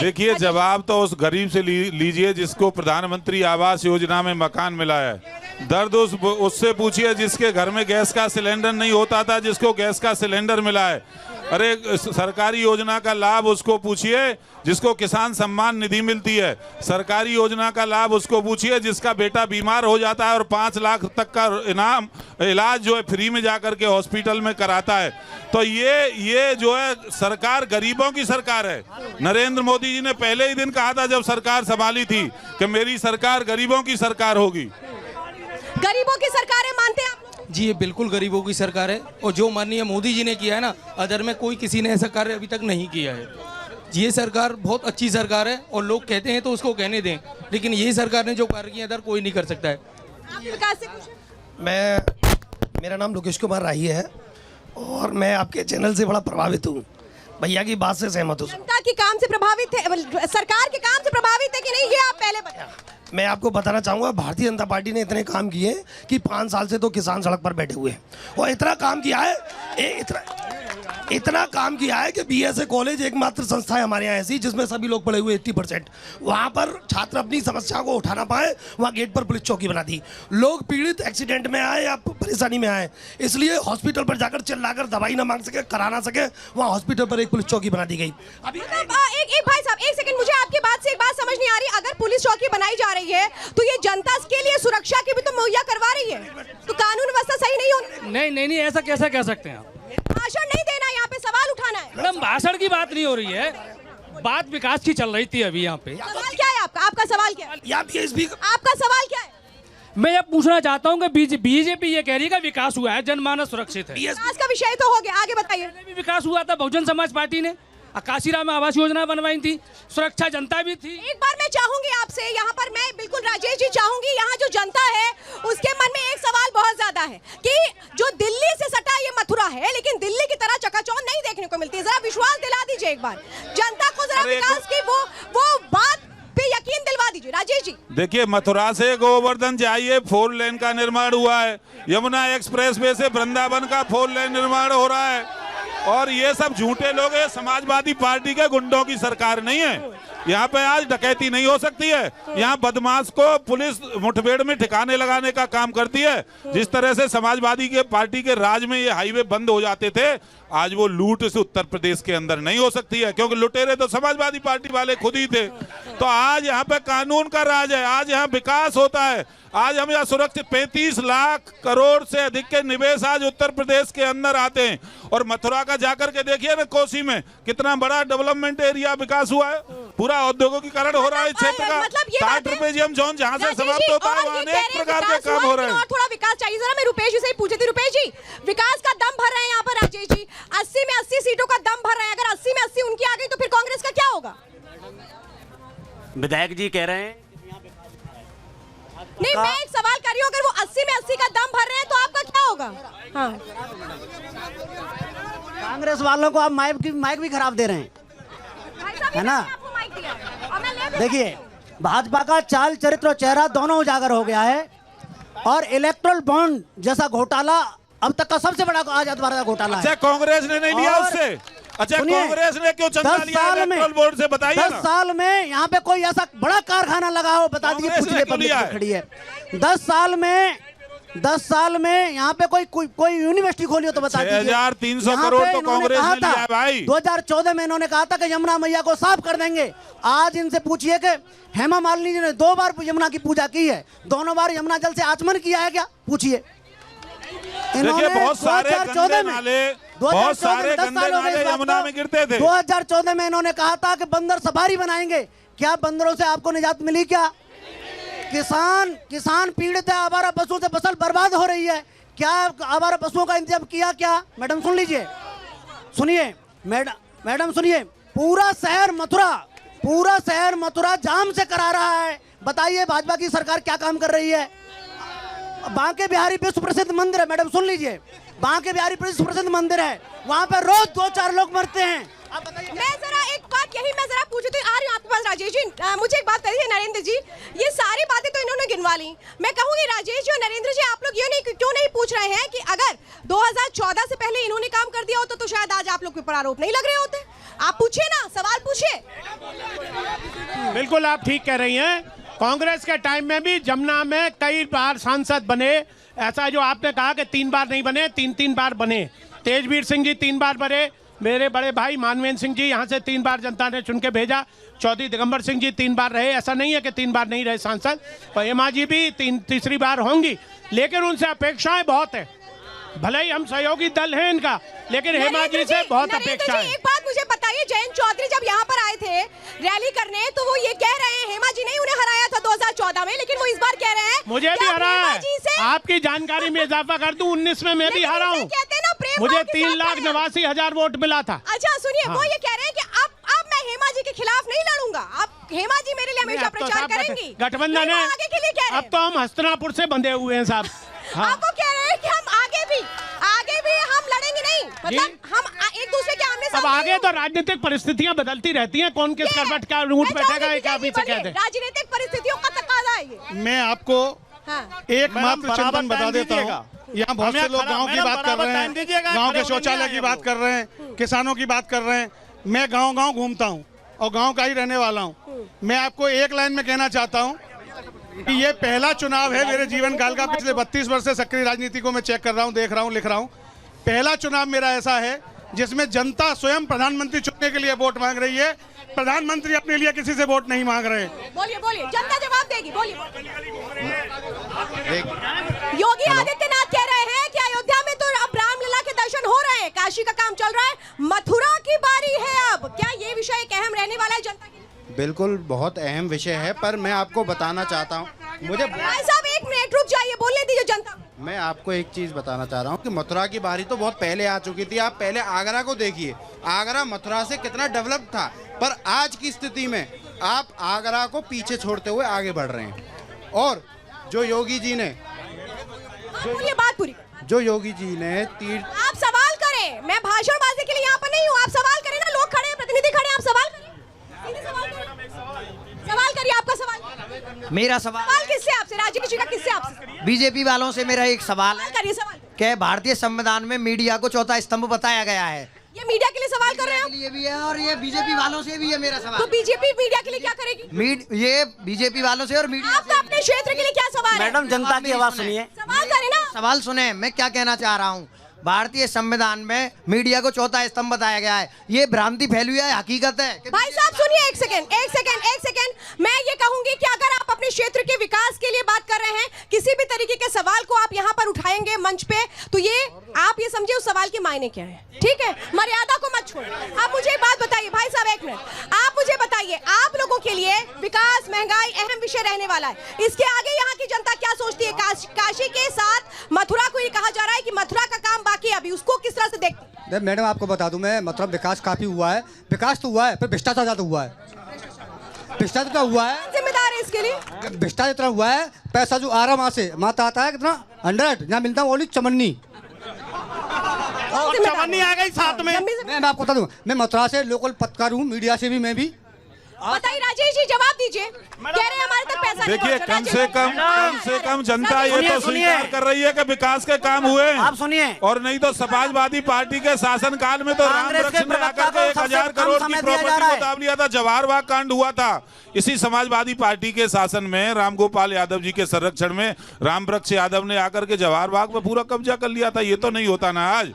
बताइए। देखिए, जवाब तो उस गरीब से लीजिए जिसको प्रधानमंत्री आवास योजना में मकान मिला है। दर्द उससे पूछिए जिसके घर में गैस का सिलेंडर नहीं होता था, जिसको गैस का सिलेंडर मिला है। अरे सरकारी योजना का लाभ उसको पूछिए जिसको किसान सम्मान निधि मिलती है। सरकारी योजना का लाभ उसको पूछिए जिसका बेटा बीमार हो जाता है और 5 लाख तक का इनाम इलाज जो है फ्री में जाकर के हॉस्पिटल में कराता है। तो ये जो है सरकार गरीबों की सरकार है। नरेंद्र मोदी जी ने पहले ही दिन कहा था जब सरकार संभाली थी कि मेरी सरकार गरीबों की सरकार होगी। गरीबों की सरकार है, मानते हैं आप? जी, ये बिल्कुल गरीबों की सरकार है। और जो माननीय मोदी जी ने किया है ना, अदर में कोई किसी ने ऐसा कार्य अभी तक नहीं किया है। ये सरकार बहुत अच्छी सरकार है और लोग कहते हैं तो उसको कहने दें, लेकिन यही सरकार ने जो कार्य किया अदर कोई नहीं कर सकता है। आप विकास से कुछ? मेरा नाम लोकेश कुमार राही है और मैं आपके चैनल से बड़ा प्रभावित हूँ। भैया की बात से सहमत हूँ। जनता के काम से प्रभावित है, सरकार के काम से प्रभावित है कि नहीं, ये आप पहले बताएं। मैं आपको बताना चाहूँगा, भारतीय जनता पार्टी ने इतने काम किए कि 5 साल से तो किसान सड़क पर बैठे हुए हैं और इतना काम किया है, इतना काम किया है कि बीएसए कॉलेज एकमात्र संस्था है हमारे यहाँ ऐसी जिसमें सभी लोग पढ़े हुए 80%। वहाँ पर छात्र अपनी समस्या को उठा ना पाए, वहाँ गेट पर पुलिस चौकी बना दी। लोग पीड़ित एक्सीडेंट में आए या परेशानी में आए, इसलिए हॉस्पिटल पर जाकर चिल्लाकर दवाई ना मांग सके, करा ना सके, वहाँ हॉस्पिटल पर एक पुलिस चौकी बना दी गई। अभी एक भाई साहब, एक सेकंड, मुझे आपकी बात से एक बात समझ नहीं आ रही। अगर पुलिस चौकी बनाई जा रही है तो ये जनता के लिए सुरक्षा की भी तो मुहैया करवा रही है, तो कानून व्यवस्था सही नहीं होनी। नहीं, ऐसा कैसा कह सकते हैं आप? भाषण नहीं देना, यहाँ पे सवाल उठाना है। मैडम, भाषण की बात नहीं हो रही है, बात विकास की चल रही थी अभी यहाँ पे। सवाल क्या है आपका? आपका सवाल क्या है? आपका सवाल क्या है? मैं ये पूछना चाहता हूँ कि बीजेपी ये कह रही है कि विकास हुआ है, जनमानस सुरक्षित है। विकास का विषय तो हो गया, आगे बताइए। विकास हुआ था, बहुजन समाज पार्टी ने काशीराम में आवास योजना बनवाई थी, सुरक्षा जनता भी थी। एक बार मैं चाहूंगी आपसे, यहाँ पर मैं बिल्कुल राजेश जी चाहूंगी, यहाँ जो जनता है उसके मन में एक सवाल बहुत ज्यादा है कि जो दिल्ली से सटा ये मथुरा है, लेकिन दिल्ली की तरह चकाचौंध नहीं देखने को मिलती है। जरा विश्वास दिला दीजिए एक बार जनता को, जरा विकास की वो बात पे यकीन दिलवा दीजिए। राजेश जी, देखिए, मथुरा से गोवर्धन जाइए 4 लेन का निर्माण हुआ है, यमुना एक्सप्रेस वे से वृंदावन का 4 लेन निर्माण हो रहा है। और ये सब झूठे लोग हैं, समाजवादी पार्टी के गुंडों की सरकार नहीं है। यहाँ पे आज डकैती नहीं हो सकती है, यहाँ बदमाश को पुलिस मुठभेड़ में ठिकाने लगाने का काम करती है। जिस तरह से समाजवादी के पार्टी के राज में ये हाईवे बंद हो जाते थे, आज वो लूट इस उत्तर प्रदेश के अंदर नहीं हो सकती है, क्योंकि लुटेरे तो समाजवादी पार्टी वाले खुद ही थे। तो आज यहाँ पे कानून का राज है, आज यहाँ विकास होता है। आज हम यहाँ सुरक्षित 35 लाख करोड़ से अधिक के निवेश आज उत्तर प्रदेश के अंदर आते हैं। और मथुरा का जाकर के देखिए ना, कोसी में कितना बड़ा डेवलपमेंट एरिया विकास हुआ है, पूरा औद्योगिकीकरण हो रहा है क्षेत्र का। 60 रुपये जोन जहाँ से समाप्त होता है, वहाँ अनेक प्रकार के काम हो रहे हैं। थोड़ा विकास चाहिए। जरा मैं रुपेश जी से ही पूछी थी, रुपेश जी, विकास का दम भर रहे हैं यहाँ पर राजेश जी, 80 में 80 सीटों का दम भर रहे हैं। अगर 80 में 80 उनकी आ गई तो फिर कांग्रेस का क्या होगा? विधायक जी कह रहे हैं। नहीं, मैं एक सवाल कर रही हूँ, अगर वो 80 में 80 का दम भर रहे हैं तो आपका क्या होगा? हाँ, कांग्रेस वालों को आप माइक भी खराब दे रहे हैं, है ना? देखिए, भाजपा का चाल चरित्र और चेहरा दोनों उजागर हो गया है और इलेक्ट्रल बॉन्ड जैसा घोटाला अब तक का सबसे बड़ा आजाद भारत घोटाला है। अच्छा, कांग्रेस ने नहीं लिया उससे? अच्छा, कांग्रेस ने क्यों चंदा लिया इलेक्ट्रल बोर्ड से? बताइए। 10 साल में यहाँ पे कोई ऐसा बड़ा कारखाना लगा हो, बता दीजिए, पूछिए पब्लिक खड़ी है। 10 साल में यहाँ पे कोई यूनिवर्सिटी खोली हो तो बता दीजिए। 6300 करोड़ तो कांग्रेस ने लिया भाई। 2014 में इन्होंने कहा था कि यमुना मैया को साफ कर देंगे। आज इनसे पूछिए कि हेमा मालिनी जी ने 2 बार यमुना की पूजा की है, दोनों बार यमुना जल से आचमन किया है क्या? पूछिए। देखिए, बहुत सारे गंदे नाले यमुना में गिरते थे। 2014 में इन्होंने कहा था कि बंदर सफारी बनाएंगे। क्या बंदरों से आपको निजात मिली क्या? किसान पीड़ित है, आवारा पशुओं से फसल बर्बाद हो रही है। क्या आवारा पशुओं का इंतजाम किया क्या? मैडम सुन लीजिए, सुनिए मैडम सुनिए, पूरा शहर मथुरा जाम से करा रहा है। बताइए भाजपा की सरकार क्या काम कर रही है? बांके बिहारी विश्व प्रसिद्ध मंदिर है, मैडम सुन लीजिए, बांके बिहारी विश्व प्रसिद्ध मंदिर है, वहाँ पे रोज 2-4 लोग मरते हैं। आप बताइए। मैं जरा एक बात मैं जरा पूछती हूँ, आ रही हूँ आपके पास राजेश जी। मुझे एक बात कहिए नरेंद्र जी, ये सारी बातें तो इन्होंने गिनवा ली। मैं कहूँगी राजेश जी और नरेंद्र जी, आप लोग ये क्यों नहीं पूछ रहे हैं कि अगर 2014 से पहले इन्होंने काम कर दिया होता तो शायद आज आप लोग के ऊपर आरोप नहीं लग रहे होते? आप पूछिए ना, सवाल पूछिए। बिल्कुल आप ठीक कह रही हैं। कांग्रेस के टाइम में भी जमुना में कई बार सांसद बने। ऐसा जो आपने कहा कि 3 बार नहीं बने, 3 बार बने। तेजवीर सिंह जी 3 बार बने, मेरे बड़े भाई मानवेंद्र सिंह जी यहाँ से 3 बार जनता ने चुन के भेजा। चौधरी दिगंबर सिंह जी 3 बार रहे। ऐसा नहीं है कि 3 बार नहीं रहे सांसद। और हेमा जी भी तीसरी बार होंगी, लेकिन उनसे अपेक्षाएं बहुत है। भले ही हम सहयोगी दल हैं इनका, लेकिन हेमा जी से बहुत अपेक्षा है। एक बात मुझे बताइए, जयंत चौधरी जब यहाँ पर आए थे रैली करने, तो वो ये कह रहे हैं हेमा जी ने उन्हें हराया था 2014 में, लेकिन वो इस बार कह रहे हैं मुझे भी हराया है। आपकी जानकारी में इजाफा कर दूं, 19 में मैं भी हारा हूँ। मुझे 3,89,000 वोट मिला था। अच्छा सुनिए, वो ये कह रहे हैं कि अब मैं हेमा जी के खिलाफ नहीं लड़ूंगा, अब हेमा जी मेरे लिए हमेशा प्रचार करेंगी। गठबंधन है, आगे के लिए कह रहे हैं। अब तो हम हस्तिनापुर से बंधे हुए हैं साहब। अब वो कह रहे हैं कि हम आगे भी हम लड़ेंगे नहीं, मतलब हम एक दूसरे के आमने अब सामने। आगे तो राजनीतिक परिस्थितियां बदलती रहती हैं, कौन किस करवट का रूट बैठेगा एक आप ही से कहते हैं। राजनीतिक परिस्थितियों का तकाजा है ये। मैं आपको हाँ। एकमात्र चिंतन बता देता हूँ। यहाँ बहुत से लोग गांव की बात कर रहे हैं, गांव के शौचालय की बात कर रहे हैं, किसानों की बात कर रहे हैं। मैं गांव घूमता हूँ और गांव का ही रहने वाला हूँ। मैं आपको एक लाइन में कहना चाहता हूँ कि ये पहला चुनाव है मेरे जीवन काल का। पिछले 32 वर्ष से सक्रिय राजनीति को मैं चेक कर रहा हूँ, देख रहा हूँ, लिख रहा हूँ। पहला चुनाव मेरा ऐसा है जिसमें जनता स्वयं प्रधानमंत्री चुनने के लिए वोट मांग रही है। प्रधानमंत्री अपने लिए किसी से वोट नहीं मांग रहे। बोलिए, जनता जवाब देगी, बोलिए। योगी आदित्यनाथ कह रहे हैं कि अयोध्या में तो अब रामलला के दर्शन हो रहे हैं, काशी का काम चल रहा है, मथुरा की बारी है अब। क्या ये विषय एक अहम रहने वाला है जनता के लिए? बिल्कुल बहुत अहम विषय है, पर मैं आपको बताना चाहता हूँ, मुझे भाई साहब 1 मिनट रुक जाइए, बोलने दीजिए जनता को। मैं आपको एक चीज बताना चाह रहा हूँ कि मथुरा की बारी तो बहुत पहले आ चुकी थी। आप पहले आगरा को देखिए, आगरा मथुरा से कितना डेवलप था, पर आज की स्थिति में आप आगरा को पीछे छोड़ते हुए आगे बढ़ रहे हैं। और जो योगी जी ने ये बात पूरी, जो योगी जी ने आप सवाल करें, मैं भाषणबाजी के लिए यहाँ पर नहीं हूँ। आप सवाल करें ना, लोग खड़े हैं, प्रतिनिधि खड़े हैं, आप सवाल करें, सवाल करिए। आपका सवाल, मेरा सवाल किससे? आपसे? राज्य किसी का किससे? आपसे? बीजेपी वालों से मेरा एक सवाल है करिए सवाल। कि भारतीय संविधान में मीडिया को चौथा स्तंभ बताया गया है। ये मीडिया के लिए सवाल कर रहे हैं आप? ये भी है और ये बीजेपी वालों से भी है मेरा सवाल। तो बीजेपी मीडिया के लिए क्या करेगी? ये बीजेपी वालों से और मीडिया आपका अपने क्षेत्र के लिए क्या सवाल है? मैडम जनता की आवाज सुनिए, सवाल करें ना। सवाल सुने, मैं क्या कहना चाह रहा हूँ। भारतीय संविधान में मीडिया को चौथा स्तंभ बताया गया है, ये भ्रांति फैली है, हकीकत है। भाई साहब सुनिए, एक सेकंड, मैं ये कहूंगी कि अगर आप अपने क्षेत्र के विकास के लिए बात कर रहे हैं, किसी भी तरीके के सवाल को आप यहाँ पर उठाएंगे मंच पे, तो ये आप ये समझिए उस सवाल के मायने क्या है। ठीक है, मर्यादा को मत छोड़िए। आप मुझे एक बात बताइए, भाई साहब 1 मिनट, आप मुझे बताइए, आप लोगों के लिए विकास, महंगाई अहम विषय रहने वाला है। इसके आगे यहाँ की जनता क्या सोचती है? काशी के साथ मथुरा को ये कहा जा रहा है कि मथुरा का काम बाकी, अभी उसको किस तरह से देखते? मैडम आपको बता दूं, मैं मतलब विकास काफी हुआ है, विकास तो हुआ है, पर भ्रष्टाचार ज्यादा हुआ है। भ्रष्टाचार इतना हुआ है, जिम्मेदार है इसके लिए। भ्रष्टाचार इतना हुआ है, पैसा जो आ रहा वहां से माता आता है कितना 100, यहाँ मिलता है ओनली चमन्नी। और चमन्नी आ गई साथ में। मैं आपको बता दूं, मैं मथुरा से लोकल पत्रकार हूँ, मीडिया से भी मैं भी। बताइए राजेश जी, जवाब दीजिए। कह रहे हैं हमारे तक पैसा नहीं देखिए, पहुंचा। कम से कम जनता ये तो स्वीकार कर रही है कि विकास के काम हुए हैं। आप सुनिए, और नहीं तो समाजवादी पार्टी के शासनकाल में तो राम वृक्ष ने आकर के 1000 करोड़ की प्रॉपर्टी को दाब लिया था, जवाहर बाग कांड हुआ था। इसी समाजवादी पार्टी के शासन में रामगोपाल यादव जी के संरक्षण में राम वृक्ष यादव ने आकर के जवाहर बाग में पूरा कब्जा कर लिया था। ये तो नहीं होता ना आज।